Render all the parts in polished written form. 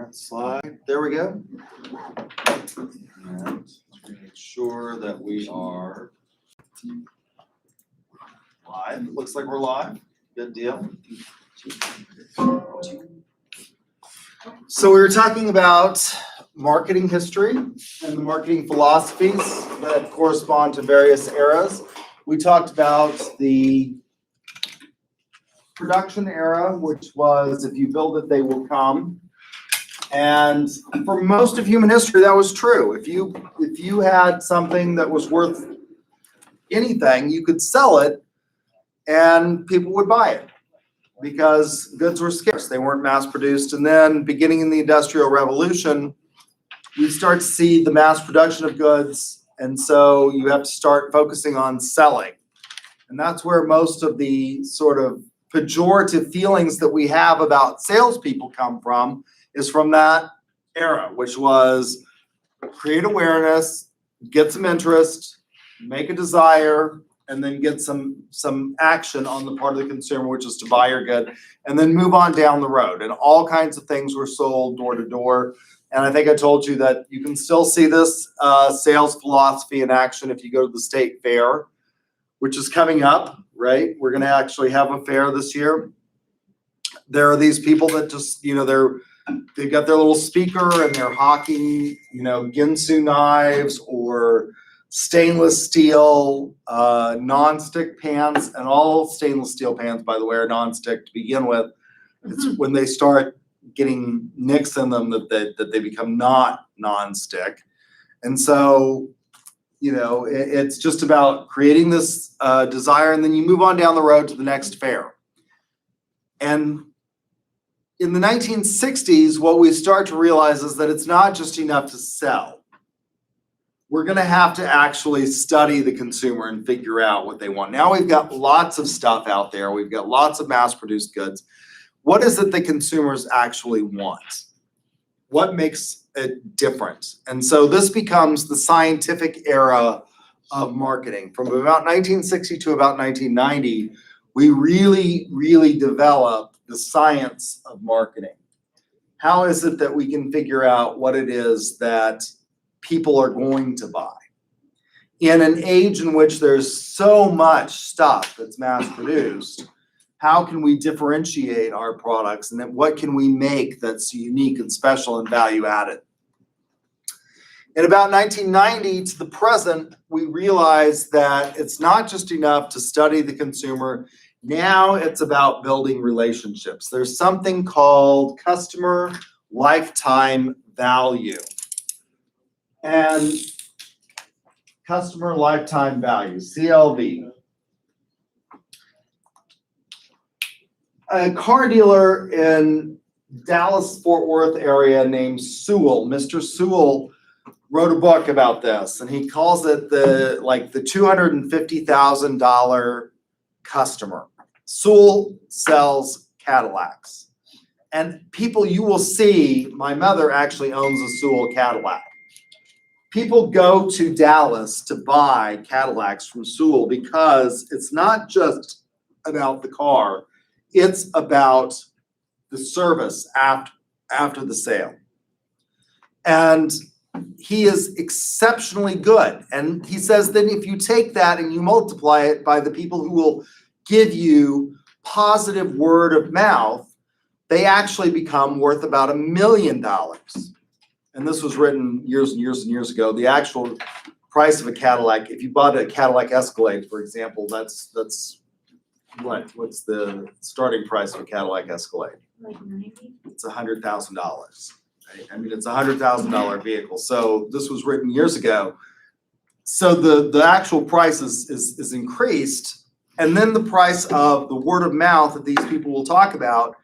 Current slide. There we go. And make sure that we are live. It looks like we're live. Good deal. So we were talking about marketing history and the marketing philosophies that correspond to various eras. We talked about the production era, which was if you build it, they will come. And for most of human history, that was true. If you had something that was worth anything, you could sell it and people would buy it because goods were scarce. They weren't mass produced. And then beginning in the Industrial Revolution, we start to see the mass production of goods. And so you have to start focusing on selling. And that's where most of the sort of pejorative feelings that we have about salespeople come from, is from that era, which was create awareness, get some interest, make a desire, and then get some action on the part of the consumer, which is to buy your good, and then move on down the road. And all kinds of things were sold door to door. And I think I told you that you can still see this sales philosophy in action if you go to the state fair, which is coming up, right? We're gonna actually have a fair this year. There are these people that just, they've got their little speaker and they're hawking, Ginsu knives or stainless steel non-stick pans, and all stainless steel pans, by the way, are non-stick to begin with. It's when they start getting nicks in them that they become not non-stick. And so, it's just about creating this desire, and then you move on down the road to the next fair. And in the 1960s, what we start to realize is that it's not just enough to sell. We're going to have to actually study the consumer and figure out what they want. Now we've got lots of stuff out there. We've got lots of mass-produced goods. What is it that consumers actually want? What makes it different? And so this becomes the scientific era of marketing. From about 1960 to about 1990, we really developed the science of marketing. How is it that we can figure out what it is that people are going to buy? In an age in which there's so much stuff that's mass produced, how can we differentiate our products, and then what can we make that's unique and special and value added? In about 1990 to the present, we realized that it's not just enough to study the consumer. Now it's about building relationships. There's something called customer lifetime value. And customer lifetime value, CLV. A car dealer in Dallas-Fort Worth area named Sewell, Mr. Sewell, wrote a book about this, and he calls it the $250,000 customer. Sewell sells Cadillacs. And people, you will see, my mother actually owns a Sewell Cadillac. People go to Dallas to buy Cadillacs from Sewell because it's not just about the car, it's about the service after the sale. And he is exceptionally good. And he says that if you take that and you multiply it by the people who will give you positive word of mouth, they actually become worth about $1 million. And this was written years and years and years ago. The actual price of a Cadillac, if you bought a Cadillac Escalade, for example, what's the starting price of a Cadillac Escalade? Like 90? It's $100,000. Right? I mean, it's a $100,000 vehicle. So this was written years ago. So the actual price is increased. And then the price of the word of mouth that these people will talk about,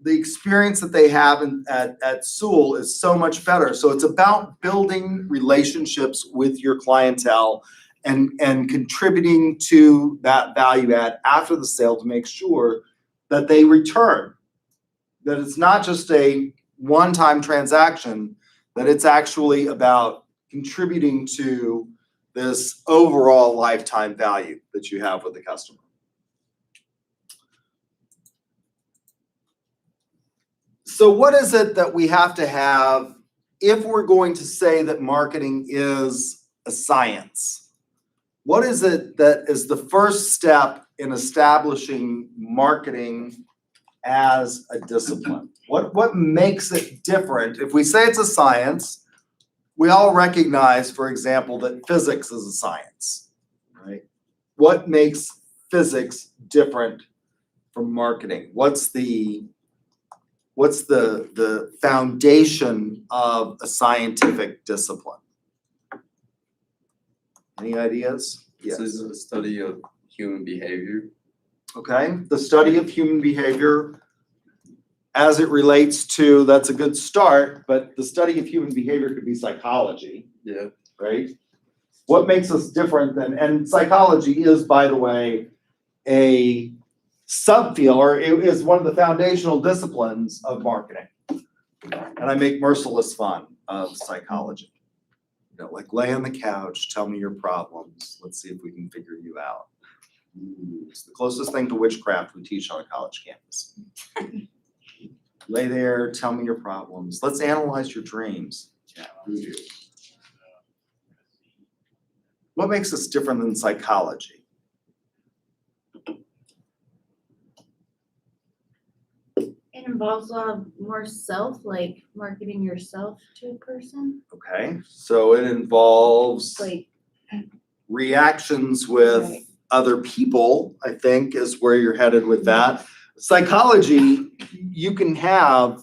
the experience that they have at Sewell is so much better. So it's about building relationships with your clientele and contributing to that value add after the sale to make sure that they return. That it's not just a one-time transaction, that it's actually about contributing to this overall lifetime value that you have with the customer. So what is it that we have to have if we're going to say that marketing is a science? What is it that is the first step in establishing marketing as a discipline? What makes it different? If we say it's a science, we all recognize, for example, that physics is a science, right? What makes physics different from marketing? What's the foundation of a scientific discipline? Any ideas? Yes. This is a study of human behavior. Okay, the study of human behavior as it relates to, that's a good start, but the study of human behavior could be psychology. Yeah. Right? What makes us different than, and psychology is, by the way, a subfield, or it is one of the foundational disciplines of marketing. And I make merciless fun of psychology. You know, like lay on the couch, tell me your problems. Let's see if we can figure you out. It's the closest thing to witchcraft we teach on a college campus. Lay there, tell me your problems. Let's analyze your dreams. Yeah, we do. What makes us different than psychology? It involves a lot more self, like marketing yourself to a person. Okay, so it involves Like, reactions with Right. other people, I think, is where you're headed with that. Psychology, you can have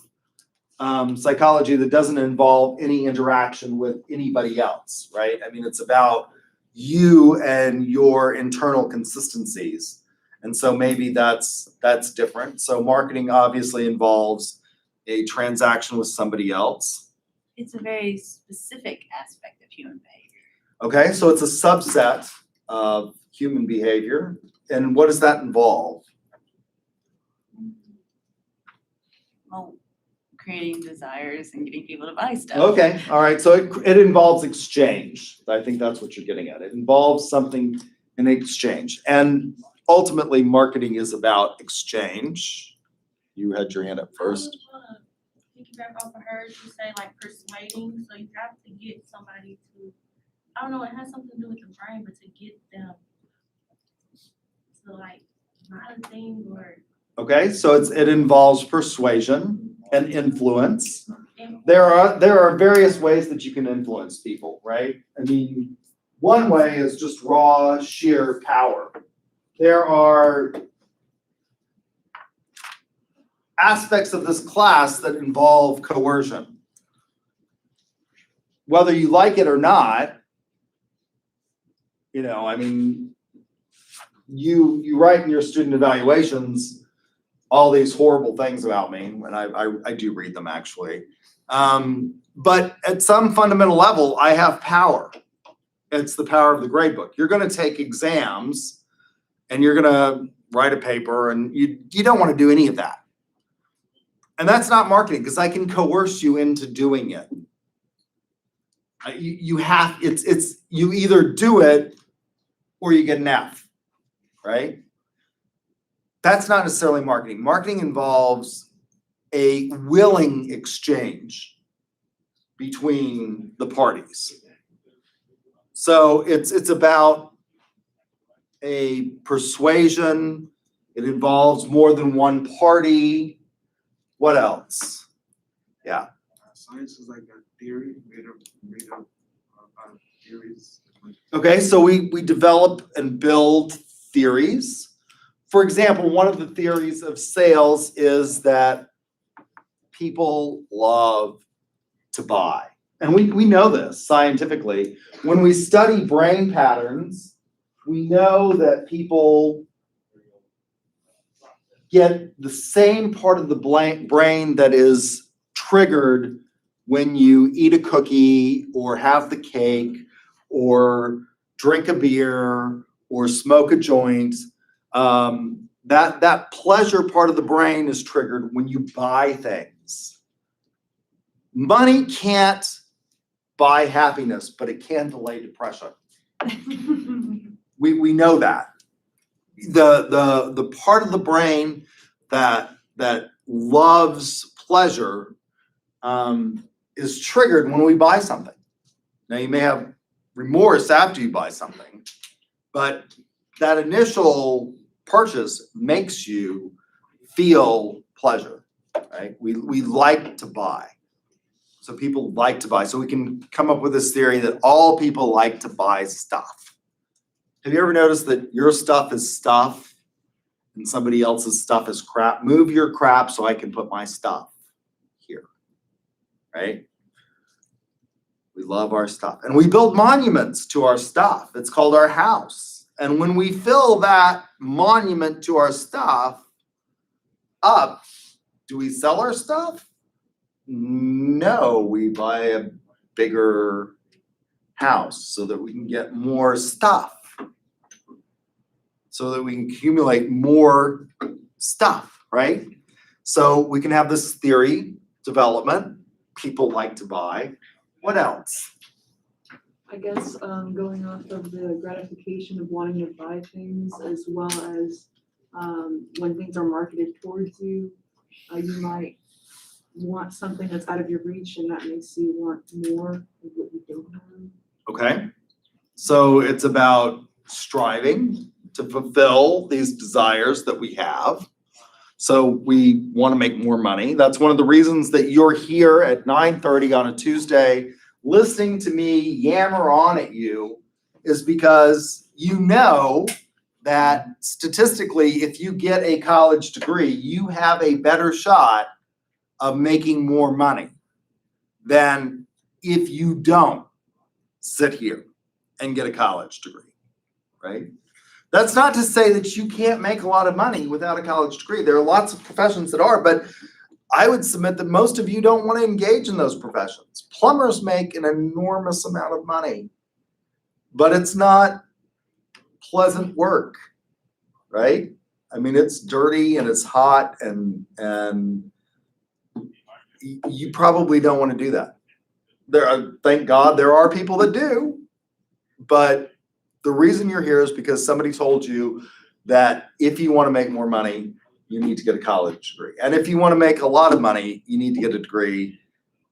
psychology that doesn't involve any interaction with anybody else, right? I mean, it's about you and your internal consistencies. And so maybe that's different. So marketing obviously involves a transaction with somebody else. It's a very specific aspect of human behavior. Okay, so it's a subset of human behavior. And what does that involve? Well, creating desires and getting people to buy stuff. Okay, all right, so it involves exchange. I think that's what you're getting at. It involves something in exchange. And ultimately, marketing is about exchange. You had your hand up first. Piggyback off of hers, you say like persuading, so you have to get somebody to, I don't know, it has something to do with the brain, but to get them to like not a thing or. Okay, so it involves persuasion and influence. There are various ways that you can influence people, right? I mean, one way is just raw, sheer power. There are aspects of this class that involve coercion. Whether you like it or not, you know, I mean, you write in your student evaluations all these horrible things about me, and I do read them actually. But at some fundamental level, I have power. It's the power of the grade book. You're going to take exams and you're going to write a paper, and you don't want to do any of that. And that's not marketing, because I can coerce you into doing it. You either do it or you get an F, right? That's not necessarily marketing. Marketing involves a willing exchange between the parties. So it's about a persuasion. It involves more than one party. What else? Yeah. Science is like a theory made up of theories. Okay, so we develop and build theories. For example, one of the theories of sales is that people love to buy. And we know this scientifically. When we study brain patterns, we know that people get the same part of the brain that is triggered when you eat a cookie or have the cake or drink a beer or smoke a joint. That pleasure part of the brain is triggered when you buy things. Money can't buy happiness, but it can delay depression. We know that. The part of the brain that loves pleasure is triggered when we buy something. Now, you may have remorse after you buy something, but that initial purchase makes you feel pleasure, right? We like to buy. So people like to buy. So we can come up with this theory that all people like to buy stuff. Have you ever noticed that your stuff is stuff and somebody else's stuff is crap? Move your crap so I can put my stuff here, right? We love our stuff. And we build monuments to our stuff. It's called our house. And when we fill that monument to our stuff up, do we sell our stuff? No, we buy a bigger house so that we can get more stuff, so that we can accumulate more stuff, right? So we can have this theory development. People like to buy. What else? I guess going off of the gratification of wanting to buy things, as well as when things are marketed towards you, you might want something that's out of your reach, and that makes you want more of what you don't have. Okay. So it's about striving to fulfill these desires that we have. So we want to make more money. That's one of the reasons that you're here at 9:30 on a Tuesday listening to me yammer on at you, is because you know that statistically, if you get a college degree, you have a better shot of making more money than if you don't sit here and get a college degree, right? That's not to say that you can't make a lot of money without a college degree. There are lots of professions that are, but I would submit that most of you don't want to engage in those professions. Plumbers make an enormous amount of money, but it's not pleasant work, right? I mean, it's dirty and it's hot, and you probably don't want to do that. Thank God there are people that do, but the reason you're here is because somebody told you that if you want to make more money, you need to get a college degree. And if you want to make a lot of money, you need to get a degree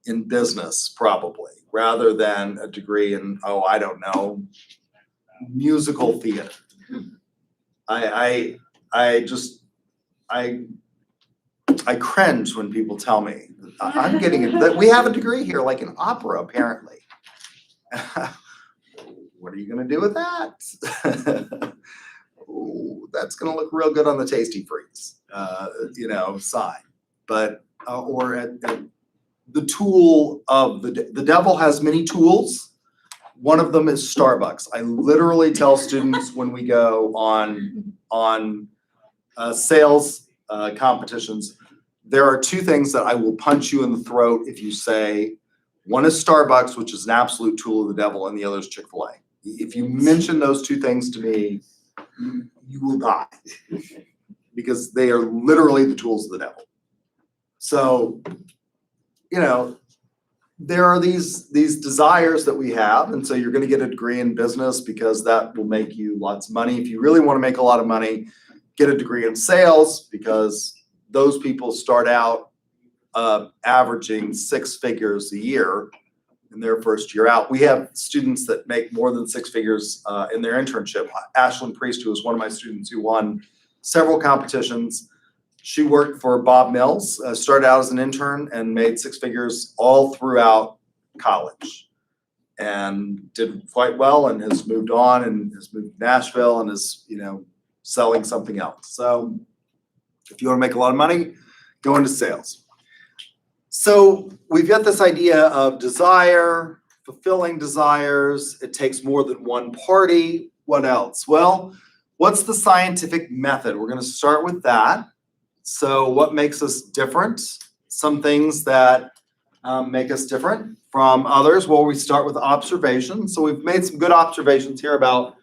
in business, probably, rather than a degree in, I don't know, musical theater. I cringe when people tell me I'm getting that we have a degree here, like in opera, apparently. What are you going to do with that? Ooh, that's going to look real good on the Tasty Freeze, sign. But or at the tool of the devil has many tools. One of them is Starbucks. I literally tell students when we go on sales competitions, there are two things that I will punch you in the throat if you say. One is Starbucks, which is an absolute tool of the devil, and the other is Chick-fil-A. If you mention those two things to me, you will die, because they are literally the tools of the devil. So, there are these desires that we have, and so you're going to get a degree in business because that will make you lots of money. If you really want to make a lot of money, get a degree in sales, because those people start out averaging 6 figures a year in their first year out. We have students that make more than 6 figures in their internship. Ashlyn Priest, who was one of my students who won several competitions, she worked for Bob Mills, started out as an intern and made 6 figures all throughout college, and did quite well, and has moved on and has moved to Nashville and is, selling something else. So if you want to make a lot of money, go into sales. So we've got this idea of desire, fulfilling desires. It takes more than one party. What else? Well, what's the scientific method? We're going to start with that. So what makes us different? Some things that make us different from others. Well, we start with observation. So we've made some good observations here about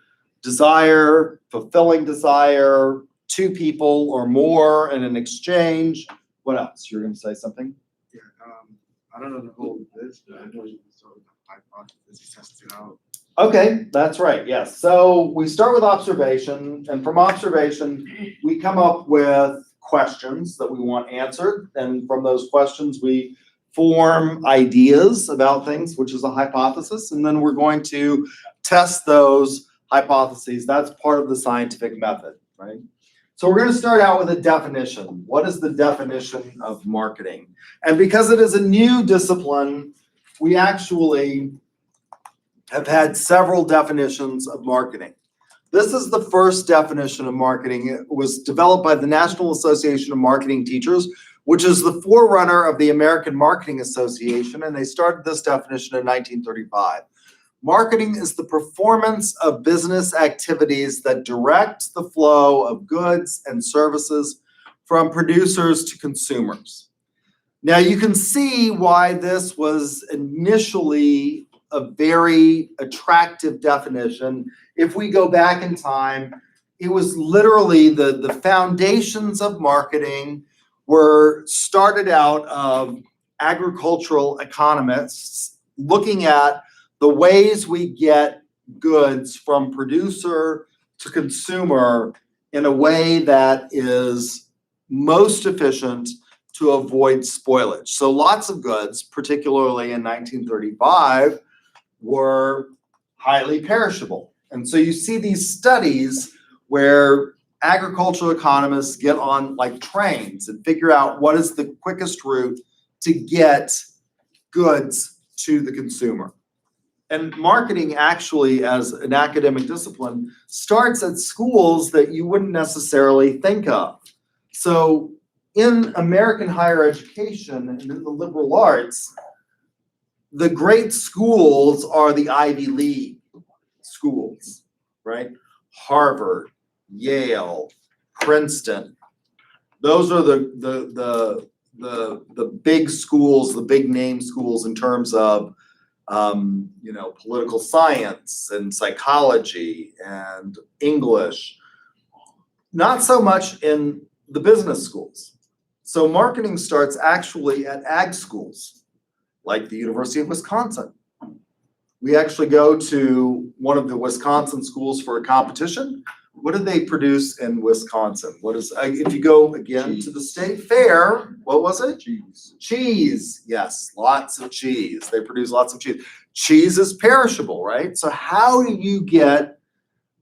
desire, fulfilling desire, 2 people or more in an exchange. What else? You're going to say something? Yeah, I don't know the whole list, but I know you can start with the hypothesis, test it out. Okay, that's right. Yes. So we start with observation, and from observation, we come up with questions that we want answered. And from those questions, we form ideas about things, which is a hypothesis. And then we're going to test those hypotheses. That's part of the scientific method, right? So we're going to start out with a definition. What is the definition of marketing? And because it is a new discipline, we actually have had several definitions of marketing. This is the first definition of marketing. It was developed by the National Association of Marketing Teachers, which is the forerunner of the American Marketing Association, and they started this definition in 1935. Marketing is the performance of business activities that direct the flow of goods and services from producers to consumers. Now you can see why this was initially a very attractive definition. If we go back in time, it was literally the foundations of marketing were started out of agricultural economists looking at the ways we get goods from producer to consumer in a way that is most efficient to avoid spoilage. So lots of goods, particularly in 1935, were highly perishable. And so you see these studies where agricultural economists get on like trains and figure out what is the quickest route to get goods to the consumer. And marketing actually, as an academic discipline, starts at schools that you wouldn't necessarily think of. So in American higher education and in the liberal arts, the great schools are the Ivy League schools, right? Harvard, Yale, Princeton. Those are the big schools, the big name schools in terms of political science and psychology and English. Not so much in the business schools. So marketing starts actually at ag schools, like the University of Wisconsin. We actually go to one of the Wisconsin schools for a competition. What do they produce in Wisconsin? What is, if you go again to the state fair, what was it? Cheese. Cheese, yes, lots of cheese. They produce lots of cheese. Cheese is perishable, right? So how do you get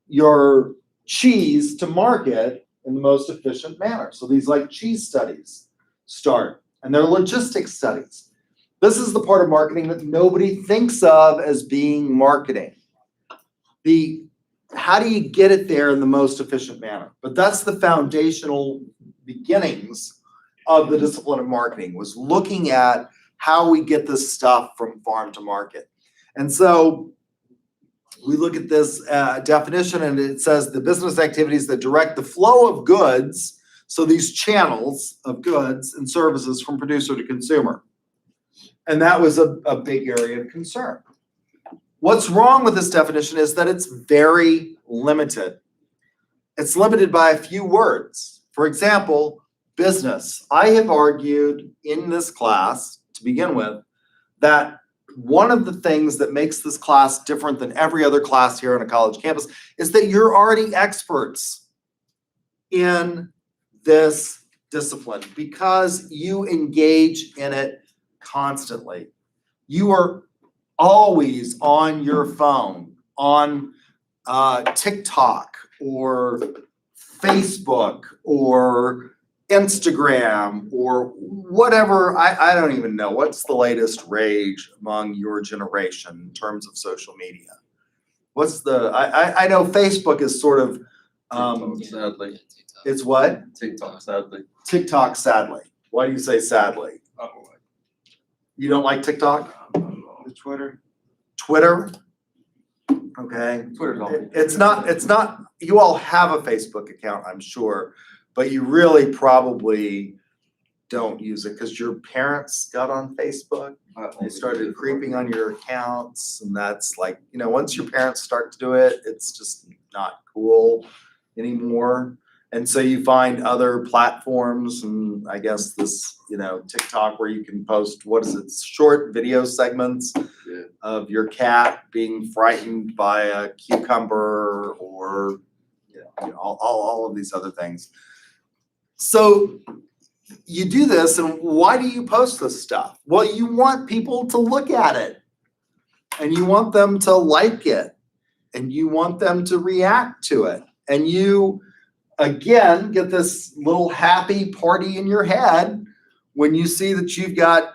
your cheese to market in the most efficient manner? So these like cheese studies start, and they're logistics studies. This is the part of marketing that nobody thinks of as being marketing. How do you get it there in the most efficient manner? But that's the foundational beginnings of the discipline of marketing, was looking at how we get this stuff from farm to market. And so we look at this definition, and it says the business activities that direct the flow of goods, so these channels of goods and services from producer to consumer. And that was a big area of concern. What's wrong with this definition is that it's very limited. It's limited by a few words. For example, business. I have argued in this class, to begin with, that one of the things that makes this class different than every other class here on a college campus is that you're already experts in this discipline because you engage in it constantly. You are always on your phone, on TikTok or Facebook or Instagram or whatever. I don't even know. What's the latest rage among your generation in terms of social media? What's the, I know Facebook is sort of, TikTok, sadly. it's what? TikTok, sadly. TikTok, sadly. Why do you say sadly? You don't like TikTok? The Twitter. Twitter? Okay. Twitter's all. It's not, you all have a Facebook account, I'm sure, but you really probably don't use it because your parents got on Facebook. They started creeping on your accounts, and that's like, once your parents start to do it, it's just not cool anymore. And so you find other platforms, and I guess this, TikTok, where you can post, short video segments Yeah. of your cat being frightened by a cucumber or all of these other things. So you do this, and why do you post this stuff? Well, you want people to look at it, and you want them to like it, and you want them to react to it. And you, again, get this little happy party in your head when you see that you've got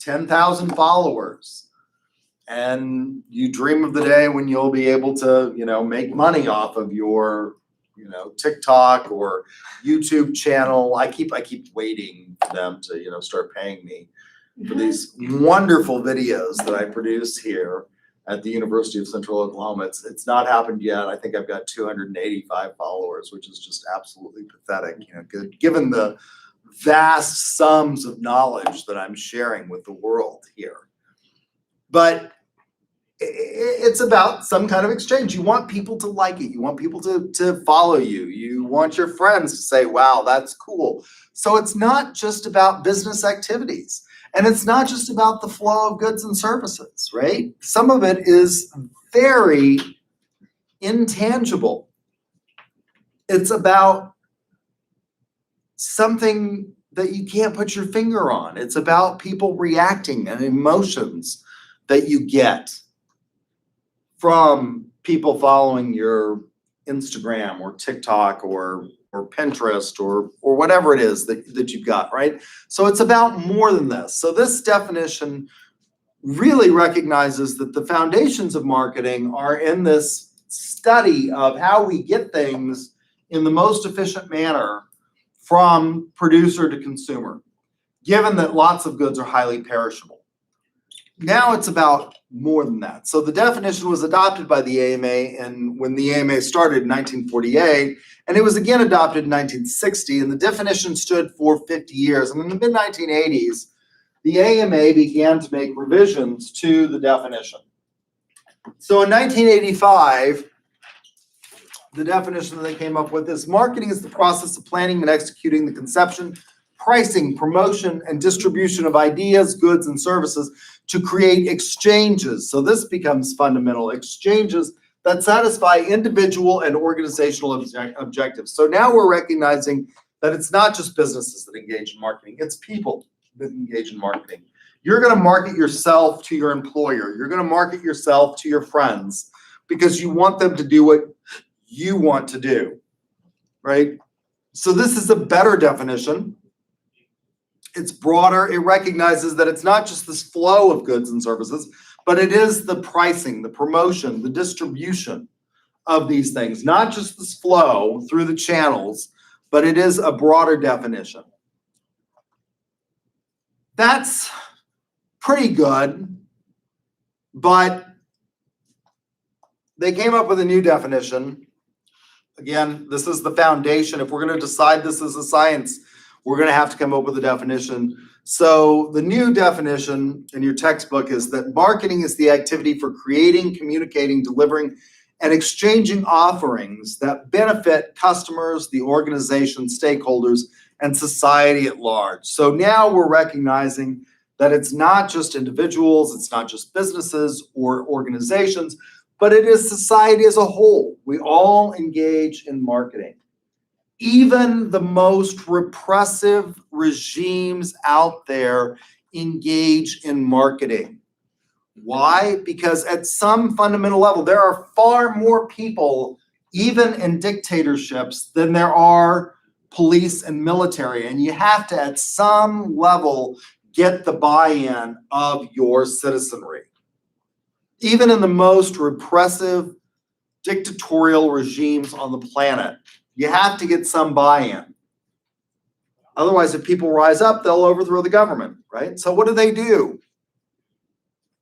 10,000 followers. And you dream of the day when you'll be able to, make money off of your, TikTok or YouTube channel. I keep waiting for them to, start paying me for these wonderful videos that I produce here at the University of Central Oklahoma. It's not happened yet. I think I've got 285 followers, which is just absolutely pathetic, given the vast sums of knowledge that I'm sharing with the world here. But it's about some kind of exchange. You want people to like it. You want people to follow you. You want your friends to say, wow, that's cool. So it's not just about business activities. And it's not just about the flow of goods and services, right? Some of it is very intangible. It's about something that you can't put your finger on. It's about people reacting and emotions that you get from people following your Instagram or TikTok or Pinterest or whatever it is that you've got, right? So it's about more than this. So this definition really recognizes that the foundations of marketing are in this study of how we get things in the most efficient manner from producer to consumer, given that lots of goods are highly perishable. Now it's about more than that. So the definition was adopted by the AMA, and when the AMA started in 1948, and it was again adopted in 1960, and the definition stood for 50 years. And in the mid-1980s, the AMA began to make revisions to the definition. So in 1985, the definition that they came up with is marketing is the process of planning and executing the conception, pricing, promotion, and distribution of ideas, goods, and services to create exchanges. So this becomes fundamental, exchanges that satisfy individual and organizational objectives. So now we're recognizing that it's not just businesses that engage in marketing, it's people that engage in marketing. You're going to market yourself to your employer. You're going to market yourself to your friends because you want them to do what you want to do, right? So this is a better definition. It's broader. It recognizes that it's not just this flow of goods and services, but it is the pricing, the promotion, the distribution of these things, not just this flow through the channels, but it is a broader definition. That's pretty good, but they came up with a new definition. Again, this is the foundation. If we're going to decide this is a science, we're going to have to come up with a definition. So the new definition in your textbook is that marketing is the activity for creating, communicating, delivering, and exchanging offerings that benefit customers, the organization, stakeholders, and society at large. So now we're recognizing that it's not just individuals, it's not just businesses or organizations, but it is society as a whole. We all engage in marketing. Even the most repressive regimes out there engage in marketing. Why? Because at some fundamental level, there are far more people, even in dictatorships, than there are police and military. And you have to, at some level, get the buy-in of your citizenry. Even in the most repressive dictatorial regimes on the planet, you have to get some buy-in. Otherwise, if people rise up, they'll overthrow the government, right? So what do?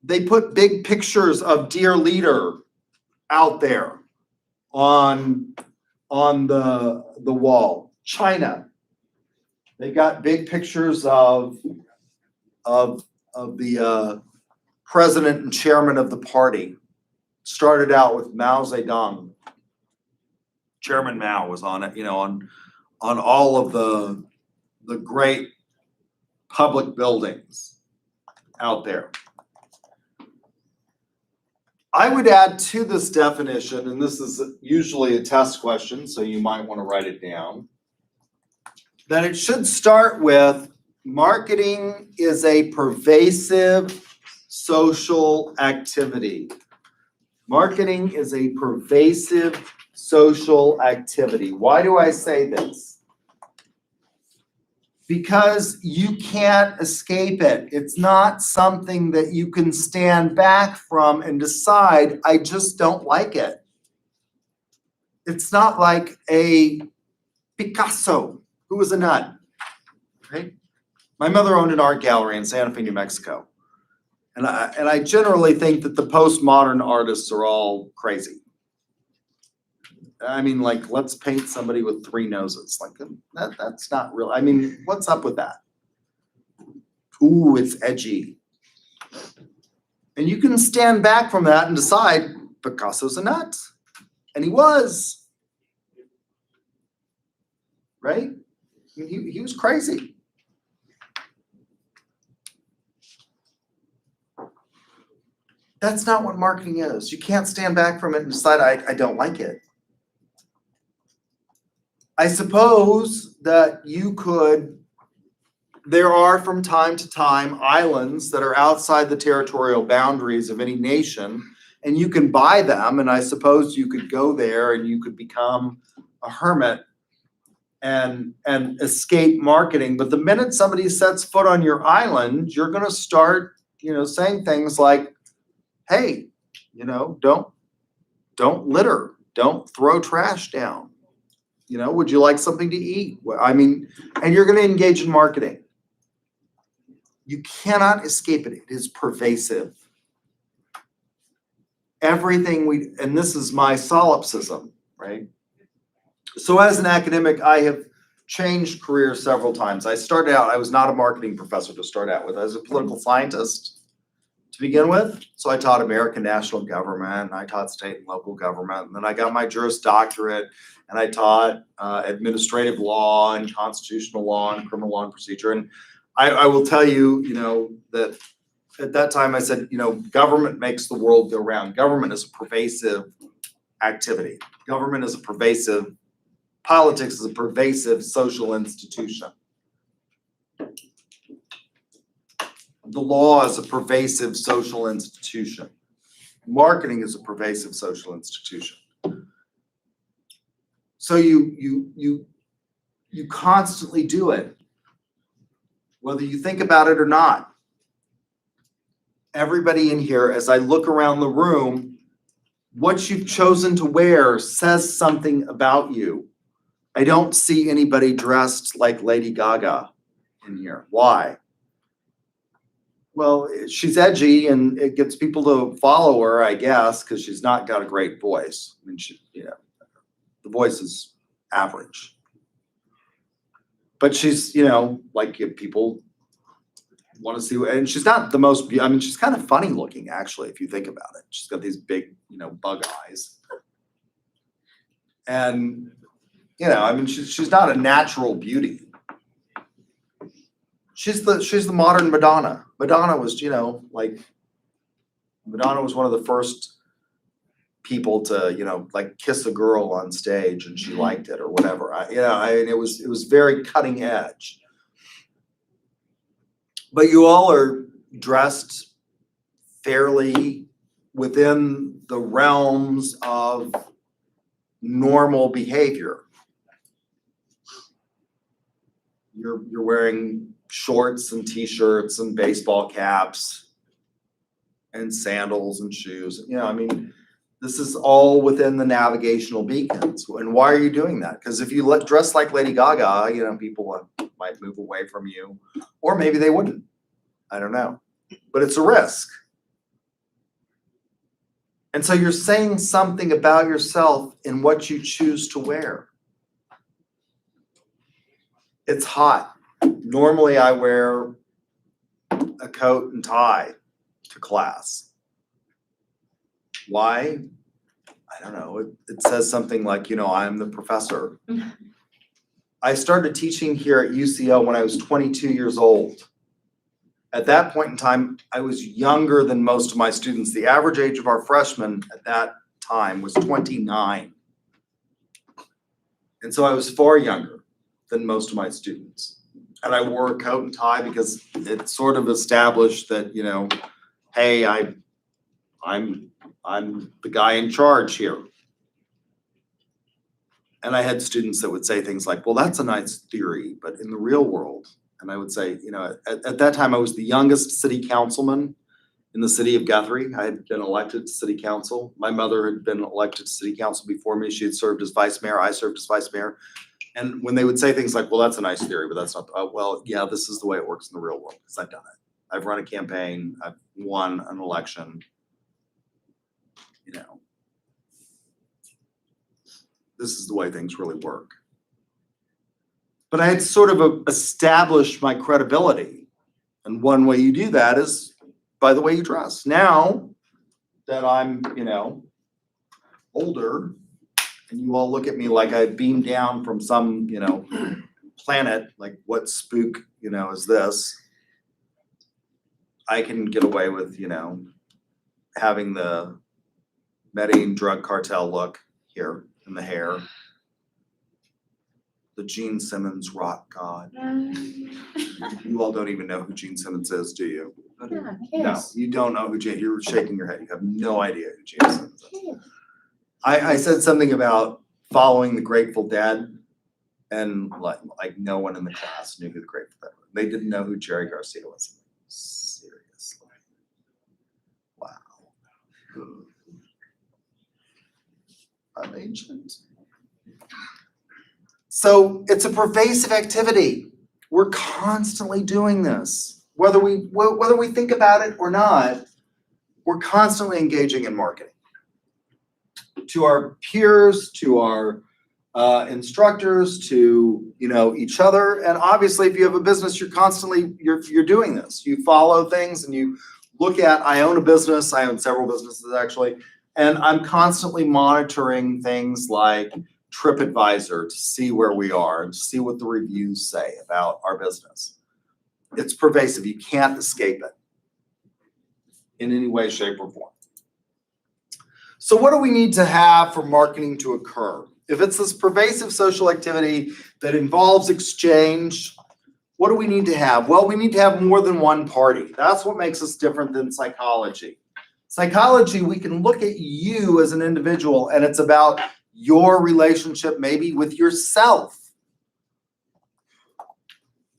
They put big pictures of dear leader out there on the wall. China, they got big pictures of the president and chairman of the party. Started out with Mao Zedong. Chairman Mao was on it, on all of the great public buildings out there. I would add to this definition, and this is usually a test question, so you might want to write it down. that it should start with marketing is a pervasive social activity. Marketing is a pervasive social activity. Why do I say this? Because you can't escape it. It's not something that you can stand back from and decide, I just don't like it. It's not like a Picasso who was a nut, right? My mother owned an art gallery in Santa Fe, New Mexico. And I generally think that the postmodern artists are all crazy. I mean, like, let's paint somebody with 3 noses. Like, that's not real. I mean, what's up with that? Ooh, it's edgy. And you can stand back from that and decide Picasso's a nut. And he was. Right? I mean, he was crazy. That's not what marketing is. You can't stand back from it and decide, I don't like it. I suppose that you could, there are from time to time islands that are outside the territorial boundaries of any nation, and you can buy them, and I suppose you could go there and you could become a hermit and escape marketing. But the minute somebody sets foot on your island, you're gonna start, saying things like, hey, don't litter, don't throw trash down. Would you like something to eat? I mean, and you're going to engage in marketing. You cannot escape it. It is pervasive. Everything and this is my solipsism, right? So as an academic, I have changed careers several times. I started out, I was not a marketing professor to start out with. I was a political scientist to begin with. So I taught American national government, and I taught state and local government, and then I got my Juris Doctorate, and I taught administrative law and constitutional law and criminal law and procedure. And I will tell you, that at that time I said, government makes the world go round. Government is a pervasive activity. Government is a pervasive, politics is a pervasive social institution. The law is a pervasive social institution. Marketing is a pervasive social institution. So you constantly do it, whether you think about it or not. Everybody in here, as I look around the room, what you've chosen to wear says something about you. I don't see anybody dressed like Lady Gaga in here. Why? Well, she's edgy and it gets people to follow her, I guess, because she's not got a great voice. I mean, the voice is average. But she's, like if people want to see, and she's not the most, she's kind of funny looking, actually, if you think about it. She's got these big, bug eyes. And, she's not a natural beauty. She's the modern Madonna. Madonna was, Madonna was one of the first people to, kiss a girl on stage and she liked it or whatever. It was very cutting edge. But you all are dressed fairly within the realms of normal behavior. You're wearing shorts and t-shirts and baseball caps and sandals and shoes. This is all within the navigational beacons. And why are you doing that? Because if you dress like Lady Gaga, people might move away from you, or maybe they wouldn't. I don't know. But it's a risk. And so you're saying something about yourself in what you choose to wear. It's hot. Normally I wear a coat and tie to class. Why? I don't know. It says something like, I'm the professor. I started teaching here at UCO when I was 22 years old. At that point in time, I was younger than most of my students. The average age of our freshmen at that time was 29. And so I was far younger. than most of my students. And I wore a coat and tie because it sort of established that, you know, hey, I'm the guy in charge here. And I had students that would say things like, well, that's a nice theory, but in the real world, and I would say, you know, at that time I was the youngest city councilman in the city of Guthrie. I had been elected to city council. My mother had been elected to city council before me. She had served as vice mayor. I served as vice mayor. And when they would say things like, well, that's a nice theory, but that's not, well, yeah, this is the way it works in the real world, because I've done it. I've run a campaign, I've won an election, you know. This is the way things really work. But I had sort of established my credibility. And one way you do that is by the way you dress. Now that I'm, you know, older, and you all look at me like I beamed down from some, you know, planet, like what spook, you know, is this? I can get away with, you know, having the Medellin drug cartel look here in the hair. The Gene Simmons rock god. You all don't even know who Gene Simmons is, do you? Yeah, No, yes. you don't know who Gene, you're shaking your head. You have no idea who Gene Simmons is. I said something about following the Grateful Dead, and like no one in the class knew who the Grateful Dead were. They didn't know who Jerry Garcia was. Seriously. Wow. I'm ancient. So it's a pervasive activity. We're constantly doing this. Whether we think about it or not, we're constantly engaging in marketing. To our peers, to our instructors, to, you know, each other. And obviously if you have a business, you're doing this. You follow things and you look at, I own a business, I own several businesses actually, and I'm constantly monitoring things like TripAdvisor to see where we are and to see what the reviews say about our business. It's pervasive. You can't escape it in any way, shape, or form. So what do we need to have for marketing to occur? If it's this pervasive social activity that involves exchange, what do we need to have? Well, we need to have more than one party. That's what makes us different than psychology. Psychology, we can look at you as an individual, and it's about your relationship maybe with yourself.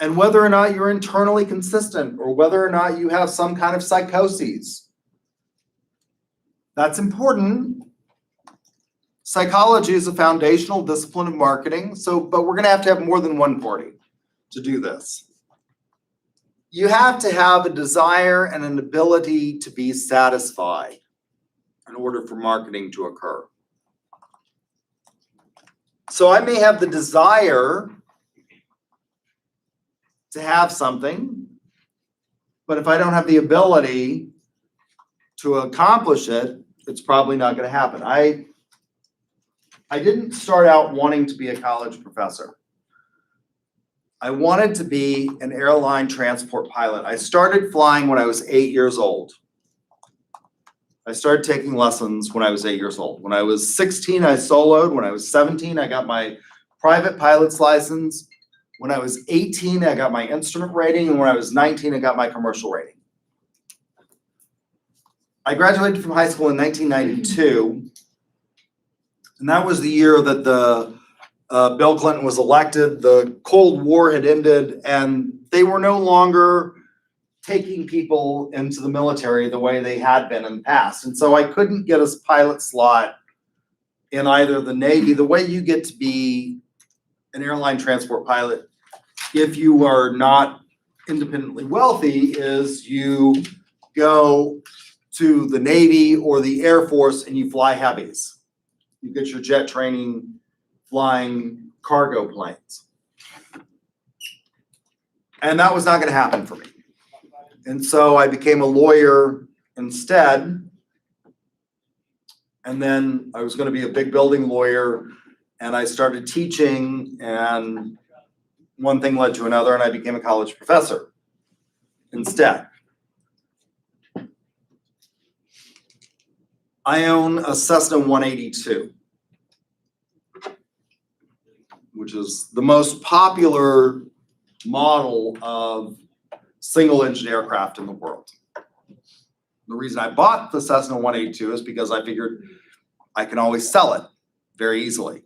And whether or not you're internally consistent, or whether or not you have some kind of psychoses. That's important. Psychology is a foundational discipline of marketing, but we're gonna have to have more than one party to do this. You have to have a desire and an ability to be satisfied in order for marketing to occur. So I may have the desire to have something, but if I don't have the ability to accomplish it, it's probably not going to happen. I didn't start out wanting to be a college professor. I wanted to be an airline transport pilot. I started flying when I was 8 years old. I started taking lessons when I was 8 years old. When I was 16, I soloed. When I was 17, I got my private pilot's license. When I was 18, I got my instrument rating. And when I was 19, I got my commercial rating. I graduated from high school in 1992. And that was the year that Bill Clinton was elected. The Cold War had ended, and they were no longer taking people into the military the way they had been in the past. And so I couldn't get a pilot slot in either the Navy. The way you get to be an airline transport pilot, if you are not independently wealthy, is you go to the Navy or the Air Force and you fly heavies. You get your jet training flying cargo planes. And that was not going to happen for me. And so I became a lawyer instead. And then I was going to be a big building lawyer, and I started teaching, and one thing led to another, and I became a college professor instead. I own a Cessna 182. which is the most popular model of single-engine aircraft in the world. The reason I bought the Cessna 182 is because I figured I can always sell it very easily.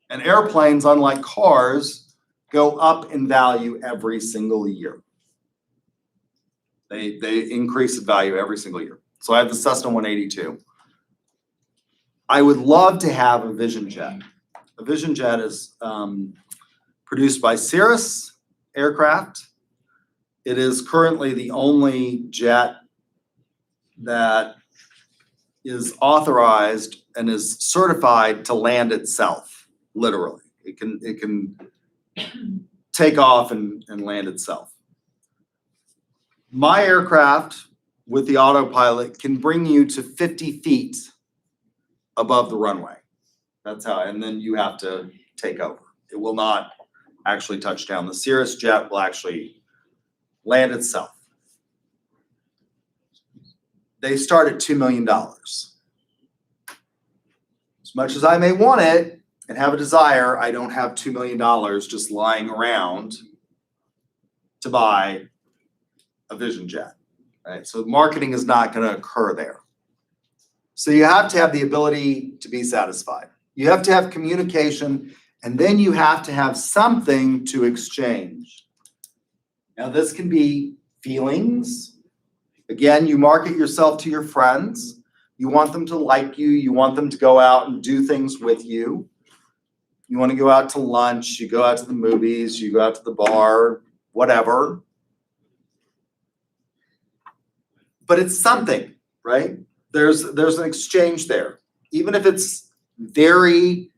And airplanes, unlike cars, go up in value every single year. They increase in value every single year. So I have the Cessna 182. I would love to have a Vision Jet. A Vision Jet is produced by Cirrus Aircraft. It is currently the only jet that is authorized and is certified to land itself, literally. It can take off and land itself. My aircraft with the autopilot can bring you to 50 feet above the runway. That's how, and then you have to take over. It will not actually touch down. The Cirrus jet will actually land itself. They start at $2 million. As much as I may want it and have a desire, I don't have $2 million just lying around to buy a Vision Jet, right? So marketing is not going to occur there. So you have to have the ability to be satisfied. You have to have communication, and then you have to have something to exchange. Now this can be feelings. Again, you market yourself to your friends. You want them to like you. You want them to go out and do things with you. You want to go out to lunch. You go out to the movies. You go out to the bar, whatever. But it's something, right? There's an exchange there. Even if it's very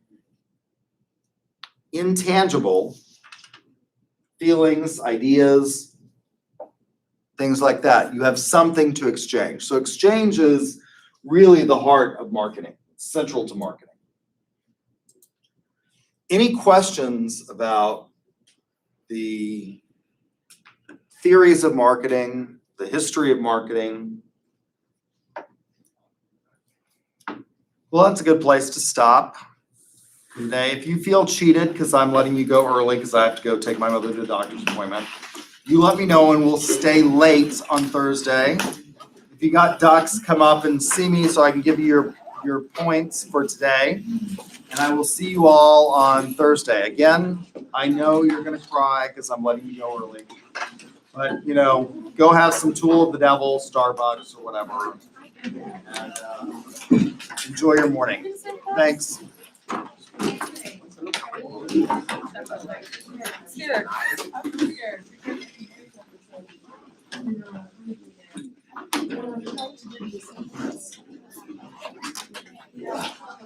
intangible, feelings, ideas, things like that. You have something to exchange. So exchange is really the heart of marketing, central to marketing. Any questions about the theories of marketing, the history of marketing? Well, that's a good place to stop today. If you feel cheated because I'm letting you go early because I have to go take my mother to the doctor's appointment, you let me know and we'll stay late on Thursday. If you got ducks, come up and see me so I can give you your points for today. And I will see you all on Thursday. Again, I know you're gonna cry because I'm letting you go early. But, you know, go have some Tool of the Devil, Starbucks or whatever. And enjoy your morning. Thanks. Here, I'm here.